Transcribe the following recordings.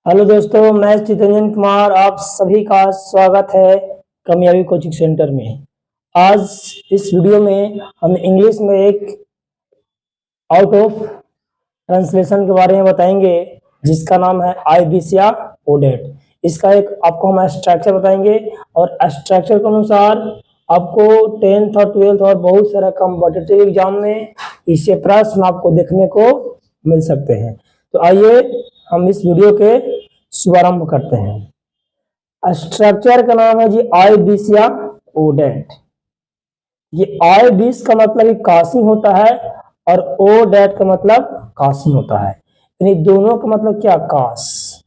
Hello दोस्तों, मैं चितरंजन कुमार आप सभी का स्वागत है कामयाबी कोचिंग सेंटर में। आज इस वीडियो में हम इंग्लिश में एक आउट ऑफ ट्रांसलेशन के बारे में बताएंगे जिसका नाम है आईबीएस या ओडेट। इसका एक आपको हम स्ट्रक्चर बताएंगे और स्ट्रक्चर के अनुसार आपको 10th और 12th और बहुत सारा कॉम्पिटिटिव एग्जाम में इससे प्रश्न आपको देखने को मिल सकते हैं। तो आइए हम इस वीडियो के शुभारंभ करते हैं। स्ट्रक्चर का नाम है जी आईबीएस या ओडेट। ये आईबीएस का मतलब कासिंग होता है और ओडेट का मतलब कासिंग होता है, यानी दोनों का मतलब क्या, कास।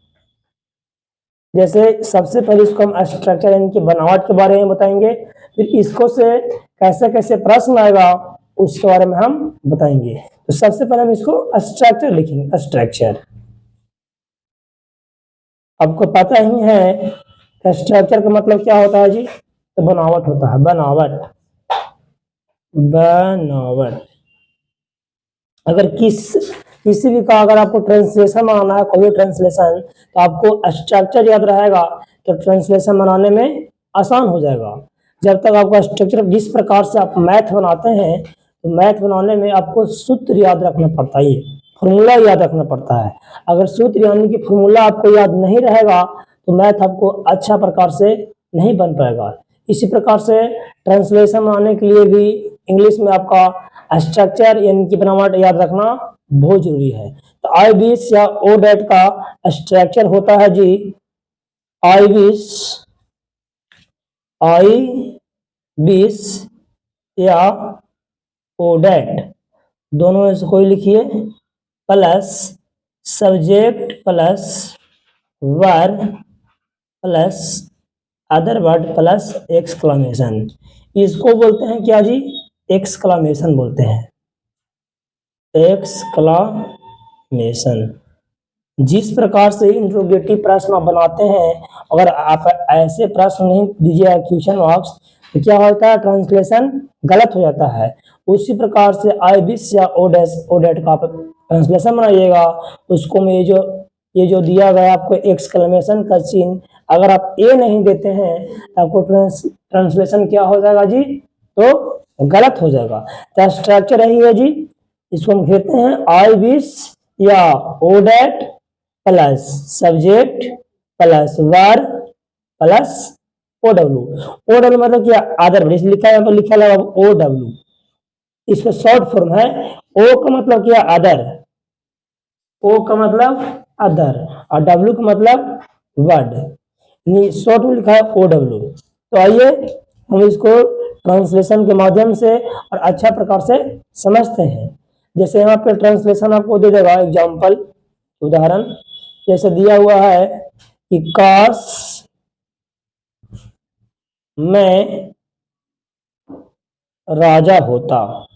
जैसे सबसे पहले इसको हम स्ट्रक्चर यानी कि बनावट के बारे में बताएंगे, फिर इसको से कैसे कैसे प्रश्न आएगा उसके बारे में हम बताएंगे। तो सबसे पहले हम इसको स्ट्रक्चर लिखेंगे। स्ट्रक्चर आपको पता ही है स्ट्रक्चर का मतलब क्या होता है जी, तो बनावट होता है। बनावट बनावट अगर किसी भी का अगर आपको ट्रांसलेशन बनाना है, कोई ट्रांसलेशन, तो आपको स्ट्रक्चर याद रहेगा तो ट्रांसलेशन बनाने में आसान हो जाएगा। जब तक आपका स्ट्रक्चर, जिस प्रकार से आप मैथ बनाते हैं, तो मैथ बनाने में आपको सूत्र याद रखना पड़ता है, फॉर्मूला याद रखना पड़ता है। अगर सूत्र यानी कि फॉर्मूला आपको याद नहीं रहेगा तो मैथ आपको अच्छा प्रकार से नहीं बन पाएगा। इसी प्रकार से ट्रांसलेशन बनाने के लिए भी इंग्लिश में आपका स्ट्रक्चर यानी कि बनावट याद रखना बहुत जरूरी है। तो आईबीएस या ओडेट का स्ट्रक्चर होता है जी आईबीएस या ओडेट, दोनों में से कोई लिखिए, plus subject plus verb plus other word plus exclamation. इसको बोलते हैं क्या जी, एक्सक्लेमेशन बोलते हैं। एक्सक्लेमेशन। जिस प्रकार से इंट्रोगेटिव प्रश्न आप बनाते हैं, अगर आप ऐसे प्रश्न नहीं दीजिए क्वेश्चन मार्क्स, तो क्या होता है, ट्रांसलेशन गलत हो जाता है। उसी प्रकार से आईबीएस या ओडेट का आप ट्रांसलेशन बनाइएगा, उसको में ये जो दिया गया आपको एक्सक्लेमेशन का चिन्ह, अगर आप ए नहीं देते हैं तो आपको ट्रांसलेशन क्या हो जाएगा जी, तो गलत हो जाएगा। तो स्ट्रक्चर यही है जी, इसको हम कहते हैं आईबीएस या ओडेट plus subject plus verb plus O W. O W मतलब क्या, अदर वर्ड, लिखा है, यहाँ पर लिखा है ओडब्ल्यू, इसका शॉर्ट फॉर्म है। ओ का मतलब क्या, अदर, ओ का मतलब अदर और डब्ल्यू का मतलब वर्ड, शॉर्ट में लिखा है ओडब्ल्यू। तो आइए हम इसको ट्रांसलेशन के माध्यम से और अच्छा प्रकार से समझते हैं। जैसे यहाँ पे ट्रांसलेशन आपको दे देगा, एग्जाम्पल उदाहरण जैसे दिया हुआ है कि काश मैं राजा होता,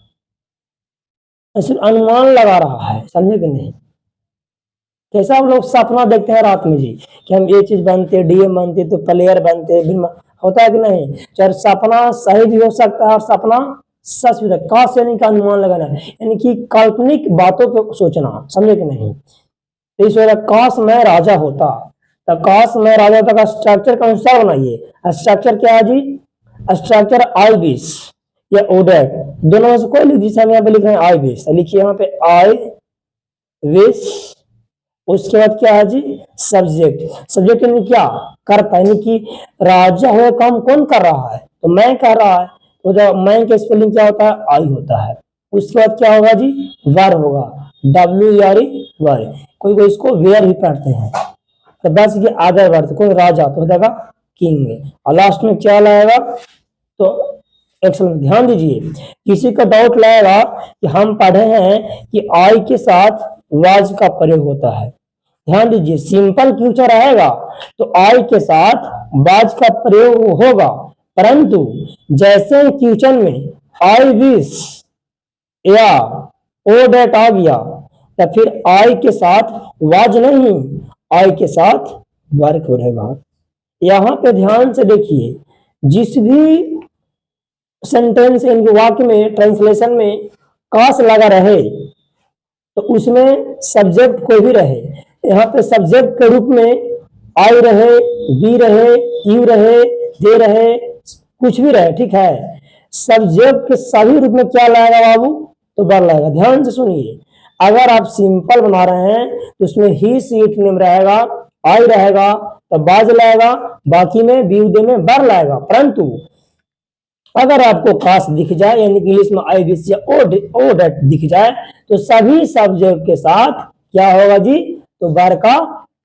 सिर्फ अनुमान लगा रहा है, समझे कि नहीं। कैसा आप लोग सपना देखते हैं रात में जी कि हम ये चीज बनते, डीएम बनते तो प्लेयर बनते, होता है कि नहीं। चाहे सपना सही भी हो सकता है और सपना सच भी। काश यानी का अनुमान लगाना है, यानी कि काल्पनिक बातों को सोचना, समझे कि नहीं। तो इस वजह काश मैं राजा होता, तो काश मैं राजा होता का स्ट्रक्चर का अनुसार बनाइए। स्ट्रक्चर क्या है जी, स्ट्रक्चर आईबीएस या ओडेट, दोनों में से कोई लिख दीजिए। हम यहाँ पे लिख रहे हैं आईबीएस, लिखिए यहाँ पे आई विश, उसके बाद क्या है जी, सब्जेक्ट। सब्जेक्ट यानी क्या, करता, यानी कि राजा हुए काम कौन कर रहा है, तो मैं कर रहा है, तो जब मैं के स्पेलिंग क्या होता है, आई होता है। उसके बाद क्या होगा जी, वर्ब होगा, डब्ल्यू यारी वर्ब, कोई कोई इसको वेयर भी पढ़ते हैं। तो बस ये अदर वर्ड, कोई राजा तो हो जाएगा किंग, और लास्ट में क्या लाएगा, तो एक्सलेंट। ध्यान दीजिए, किसी का डाउट लाएगा कि हम पढ़े हैं कि आई के साथ वाज का प्रयोग होता है। ध्यान दीजिए, सिंपल फ्यूचर रहेगा तो आई के साथ वाज का प्रयोग होगा, परंतु जैसे फ्यूचर में आई विश या ओ डेट आ गया तो फिर आई के साथ वाज नहीं, आई के साथ वर्क रहेगा। यहां पे ध्यान से देखिए, जिस भी सेंटेंस इनके वाक्य में ट्रांसलेशन में काश लगा रहे तो उसमें सब्जेक्ट कोई भी रहे, यहाँ पे सब्जेक्ट के रूप में आई रहे, बी रहे, यू रहे, दे रहे, कुछ भी रहे, ठीक है। सब्जेक्ट के सभी रूप में क्या लाएगा बाबू, तो वर लाएगा। ध्यान से सुनिए, अगर आप सिंपल बना रहे हैं तो उसमें ही सी इट नेम रहेगा, आई रहेगा तो बाज लाएगा, बाकी में बी दे में वर लाएगा। परंतु अगर आपको कास्ट दिख जाए यानी कि इंग्लिश में आई बी सी या ओ डेट दिख जाए तो सभी सब्जेक्ट के साथ क्या होगा जी, तो वर का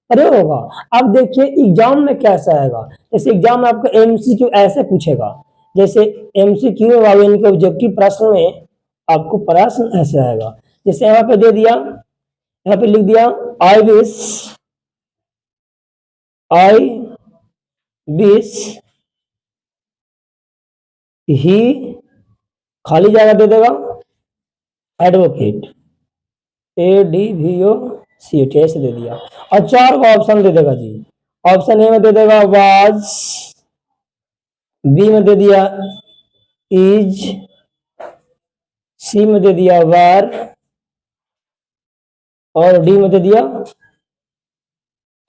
प्रयोग होगा। अब देखिए एग्जाम में कैसा आएगा, जैसे एग्जाम में आपको एमसीक्यू ऐसे पूछेगा, जैसे एमसीक्यू में यानी कि ऑब्जेक्टिव प्रश्न में आपको प्रश्न ऐसे आएगा, जैसे यहाँ पे दे दिया, यहाँ पे लिख दिया आई विश ही, खाली जगह दे देगा एडवोकेट, ADVOCAT ऐसे दे दिया, और 4 का ऑप्शन दे देगा जी। ऑप्शन ए में दे देगा वाज, बी में दे दिया इज, सी में दे दिया वर, और डी में दे दिया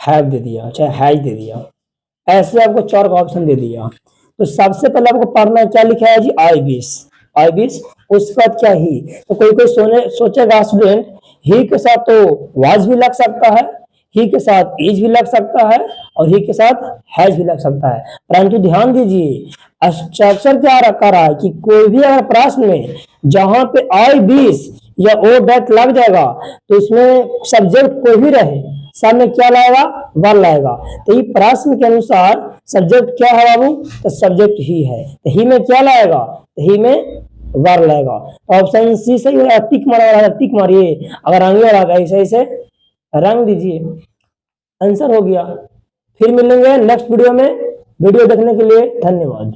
हैव दे दिया, चाहे हैज दे दिया। ऐसे आपको 4 का ऑप्शन दे दिया। तो सबसे पहले आपको पढ़ना है, क्या लिखा है जी, आई विश, उसके बाद क्या ही। तो कोई सोचेगा स्टूडेंट ही के साथ तो वाज भी लग सकता है, ही के साथ इज भी लग सकता है, और ही के साथ हैज भी लग सकता है। परंतु ध्यान दीजिए स्ट्रक्चर क्या रखा रहा है कि कोई भी अगर प्रश्न में जहां पे आई विश या ओ डेट लग जाएगा तो इसमें सब्जेक्ट कोई भी रहे, सब में क्या लाएगा, वर लाएगा। तो ये प्रश्न के अनुसार सब्जेक्ट क्या है बाबू, तो सब्जेक्ट ही है, तो ही में क्या लाएगा, तो ही में वर लाएगा। ऑप्शन सी सही है, टिक मारा, टिक मारिए, अगर आगे वाला ऐसे ऐसे रंग दीजिए, आंसर हो गया। फिर मिलेंगे नेक्स्ट वीडियो में। वीडियो देखने के लिए धन्यवाद।